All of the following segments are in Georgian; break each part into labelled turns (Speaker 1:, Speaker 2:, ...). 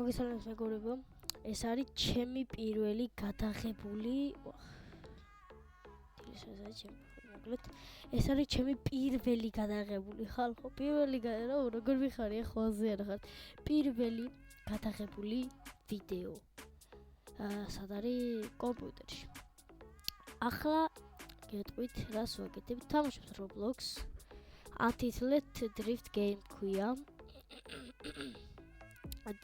Speaker 1: მოგესალმებით მეგობრებო, ეს არის ჩემი პირველი გადაღებული ეს არის ჩემი პირველი გადაღებული ხალხო, როგორ ვიხარია ხოლმე არ ხარ. პირველი გადაღებული ვიდეო. სად არის კომპიუტერში. ახლა გეტყვით რას ვაკეთებ. თამაშობთ Roblox. Untitled Drift Game ქვია.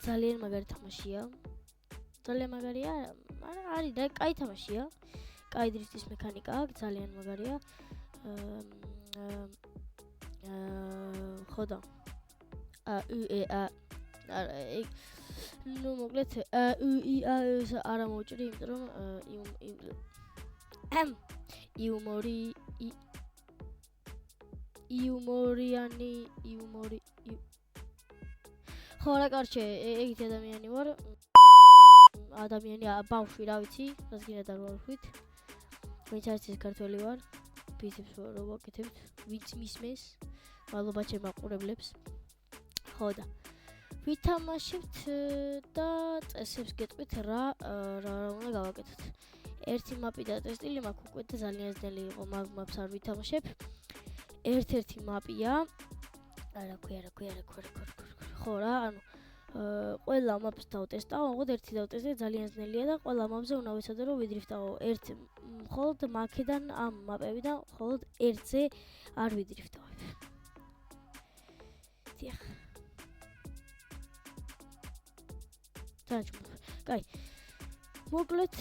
Speaker 1: ძალიან მაგარი თამაშია. ძალიან მაგარია, არის და კაი თამაშია. კაი დრიფტის მექანიკა აქვს, ძალიან მაგარია. ხოდა. ნუ მოკლედ არა მოვჭრი, იმიტომ რომ იუმორი ხო რა კარჩე ეგეთი ადამიანი ვარ ადამიანი ბავშვი რა ვიცი რაც გინდა და ვარქვით ვინც არის ეს ქართველი ვარ ბიცეპს რო ვაკეთებთ ვინც მისმეს მადლობა ჩემ მაყურებლებს ხო და ვითამაშებთ და წესებს გეტყვით რა უნდა გავაკეთოთ ერთი მაპი და ტესტილი მაქვს უკვე და ძალიან ძნელი იყო მაპს არ ვითამაშებ ერთ-ერთი მაპია რა ქვია ხო რა ანუ ყველა მაპს დავტესტავ, მოკლედ ერთი დავტესტე ძალიან ძნელია და ყველა მაპზე უნდა ვიცოდე რომ ვიდრიფტავო ერთ მხოლოდ მაქედან ამ მაპებიდან მხოლოდ ერთზე არ ვიდრიფტავებ. დიახ. კაი. მოკლედ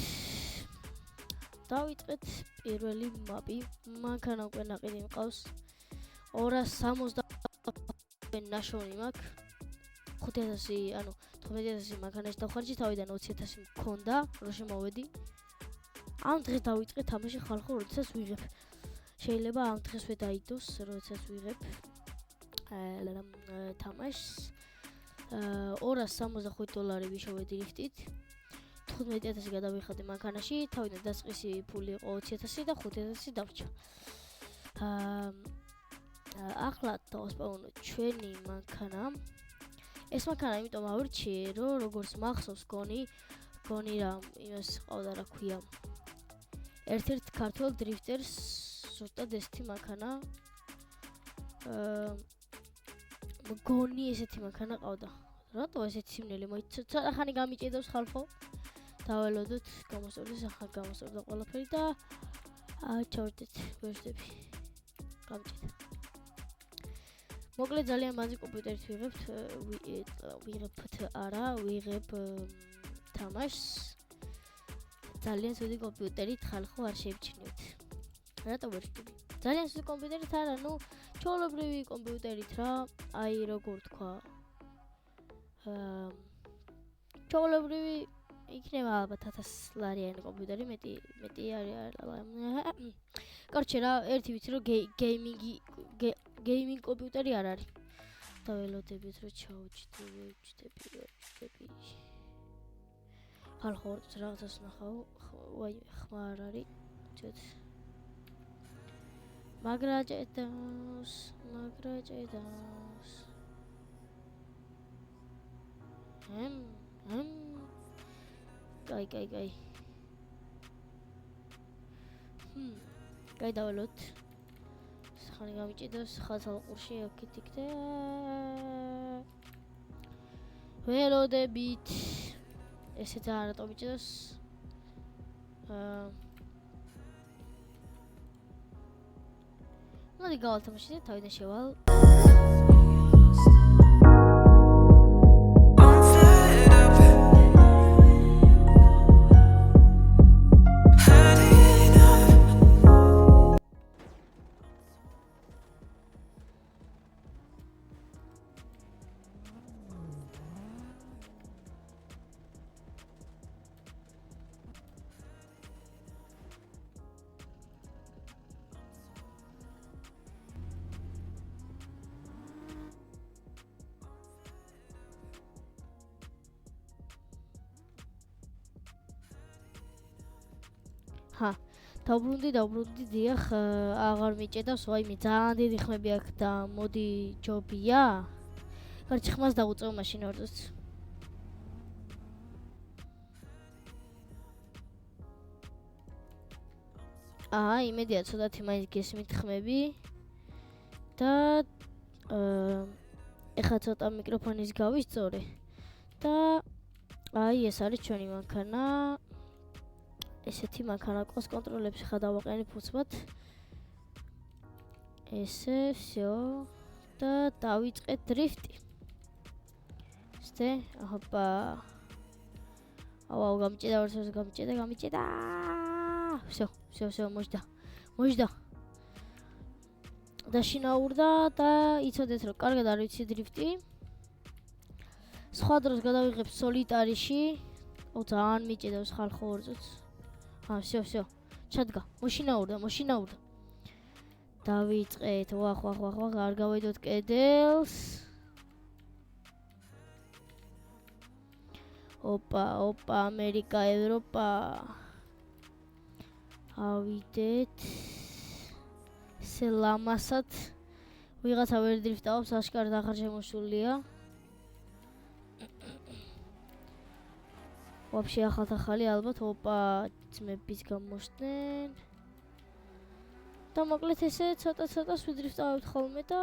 Speaker 1: დავიწყეთ პირველი მაპი. მანქანა უკვე ნაყიდი მყავს. 260 ნაშოვნი მაქვს. 5000 ანუ 15000 მანქანაში დავხარჯი თავიდან 20000 მქონდა რომ შემოვედი ამ დღეს დავიწყე თამაში ხალხო როდესაც ვიღებ შეიძლება ამ დღესვე დაიდოს როდესაც ვიღებ თამაშს $265 ვიშოვე დრიფტით 15000 გადავიხადე მანქანაში თავიდან დასყისი ფული იყო 20000 და 5000 დავჭა ახლა დავსპაუნო ჩვენი მანქანა ეს მანქანა იმიტომ ავირჩიე რომ როგორც მახსოვს გონი რა იმას ყავდა რა ქვია ერთ-ერთ ქართულ დრიფტერს ზუსტად ესეთი მანქანა გონი ესეთი მანქანა ყავდა რატო ესეთი სიმნელი მოიცა ცოტა ხანი გამიჭედავს ხალხო დაველოდოთ გამოსწორდეს ახლა გამოსწორდა ყველაფერი და ჩავდეთ ვერდები გამიჭედა მოკლედ ძალიან მანძი კომპიუტერით ვიღებ თამაშს ძალიან ცუდი კომპიუტერით ხალხო არ შეიმჩნევთ რატო ვერდები ძალიან ცუდი კომპიუტერით არა ნუ ჩაოლებრივი კომპიუტერით რა აი როგორ თქვა ჩაოლებრივი იქნება ალბათ 1000 ლარიანი კომპიუტერი მეტი არის კარჩე რა ერთი ვიცი რომ გეიმინგ კომპიუტერი არ არის დაველოდებით რომ ჩავჭდები ხალხო რაღაცას ნახავ ვაი ხმარ არის ცოტ მაგრა ჭედავს კაი კაი დაველოთ ხანი გამიჭედავს ხალხურში აქეთ და ველოდებით ესე ძალიან რატო მიჭედავს მოდი გავალთამაშით და თავიდან შევალ დაუბრუნდი დიახ აღარ მიჭედავს ვაიმე ძალიან დიდი ხმები აქვს და მოდი ჯობია კარჩი ხმას დავუწევ მაშინ ორდოს იმედია ცოტათი მაინც გესმით ხმები და ეხლა ცოტა მიკროფონის გავისწორე და ეს არის ჩვენი მანქანა. ესეთი მანქანა ყავს კონტროლებს ხა დავაყენებ უცბად. ესე всё და დავიწყეთ დრიფტი. ოპა. აუ გამჭედა ვარსას გამჭედა. всё მოжда. დაშინაურდა და იცოდეთ რომ კარგად არ ვიცი დრიფტი. სხვა დროს გადავიღებ სოლიტარიში. ძალიან მიჭედავს ხალხო ორწუთს. всё. ჩადგა. მოშინაურდა. დავიწყეთ. ვახ, არ გავედოთ კედელს. ოპა, ამერიკა, ევროპა. ავიდეთ. სელამასად. ვიღაცა ვერ დრიფტავს, აშკარად ახარ შემოსულია. ვაფშე ახალ ალბათ, ოპა, ძმების გამოშდნენ. და მოკლედ ესე ცოტა ვიდრიფტავთ ხოლმე და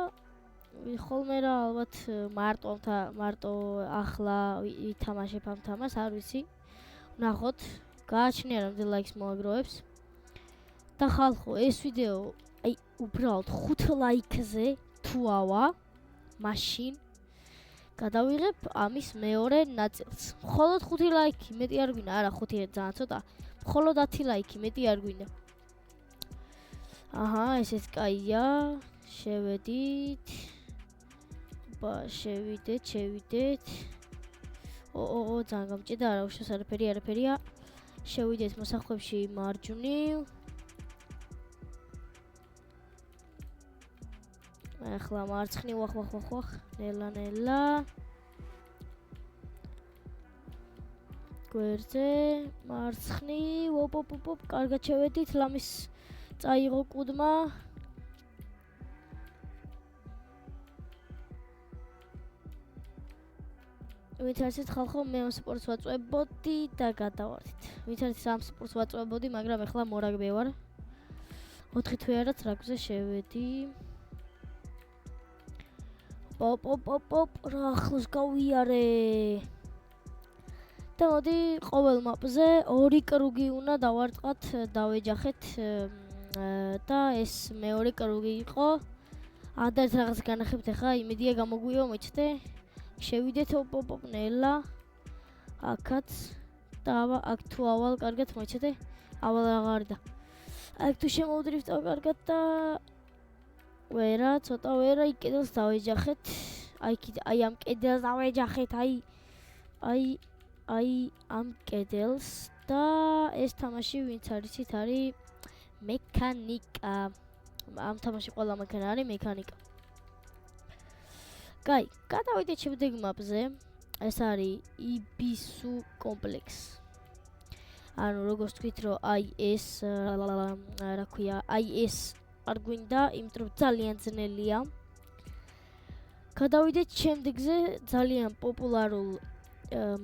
Speaker 1: ხოლმე რა ალბათ მარტო ახლა ვითამაშებ ამ თამაშს, არ ვიცი. ვნახოთ, გააჩნია რამდენი ლაიქს მოაგროვებს. და ხალხო, ეს ვიდეო უბრალოდ 5 ლაიქზე თუ ავა, მაშინ გადავიღებ ამის მეორე ნაწილს. მხოლოდ 5 ლაიქი, მეტი არ გვინდა, არა 5 ძალიან ცოტა. მხოლოდ 10 ლაიქი, მეტი არ გვინდა. ესეც კაია. შევედით. შევიდეთ. ძალიან გამჭედა, არა უშავს არაფერია. შევიდეთ მოსახლეებში მარჯვნივ. ახლა მარცხნივ ვახ. ნელა. გვერდზე მარცხნივ. კარგად შევედით, ლამის წაიღო კუდმა. ვინც არცეთ ხალხო, მე ამ სპორტს ვაწვევებოდი და გადავარდით. ვინც არცეთ ამ სპორტს ვაწვევებოდი, მაგრამ ეხლა მორაგბე ვარ. 4 თვე არა ტრაკზე შევედი. რა ახლოს გავიარე. და მოდი ყოველ მაპზე 2 კრუგი უნდა დავარტყათ, დავეჯახეთ. და ეს მეორე კრუგი იყო. ანდაც რაღაც განახებთ ახლა, იმედია გამოგვიო, მოიჭდე. შევიდეთ ნელა. აქაც და აქ თუ ავალ კარგად მოიჭდე. ავალ აღარ და. აქ თუ შემოვდრიფტავ კარგად და ცოტა ვერა იქ კედელს დავეჯახეთ. აი ამ კედელს დავეჯახეთ, აი ამ კედელს და ეს თამაში ვინც არიცით არის მექანიკა. ამ თამაში ყველა მანქანა არის მექანიკა. კაი, გადავიდეთ შემდეგ მაპზე. ეს არის იბისუ კომპლექს. ანუ როგორც თქვით რომ ეს რა ქვია, ეს არ გვინდა, იმიტომ რომ ძალიან ძნელია. გადავიდეთ შემდეგზე ძალიან პოპულარულ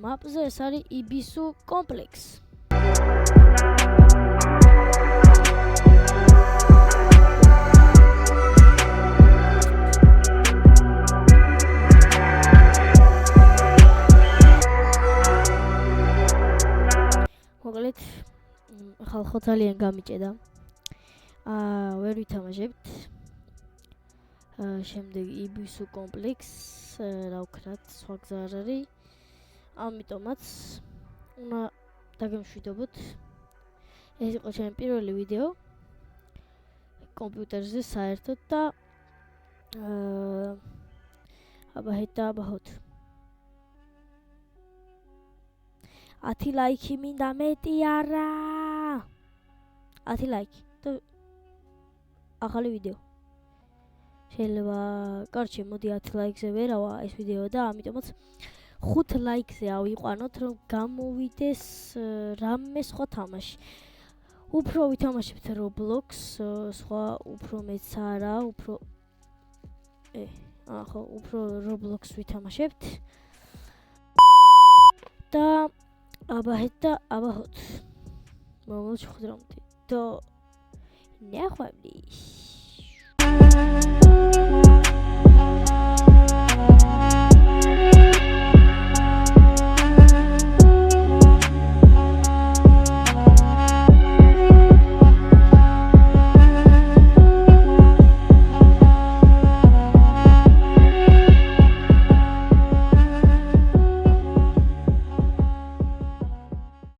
Speaker 1: მაპზე, ეს არის იბისუ კომპლექს. მოკლედ ხალხო ძალიან გამიჭედა. ვერ ვითამაშებთ. შემდეგ იბისუ კომპლექს, რა ვქნათ, სხვა გზა არ არის. ამიტომაც უნდა დაგემშვიდობოთ. ეს იყო ჩემი პირველი ვიდეო კომპიუტერზე საერთოდ და აბაჰოთ 10 ლაიქი მინდა, მეტი არა. 10 ლაიქი და ახალი ვიდეო. შეიძლება, კარჩე, მოდი 10 ლაიქზე ვერავა ეს ვიდეო და ამიტომაც 5 ლაიქზე ავიყვანოთ, რომ გამოვიდეს რამე სხვა თამაში. უფრო ვითამაშებთ Roblox, სხვა უფრო მეც არა, უფრო Roblox ვითამაშებთ. და აბაჰოთ. მომავალ შეხვდრომდე. და ნახვამდის.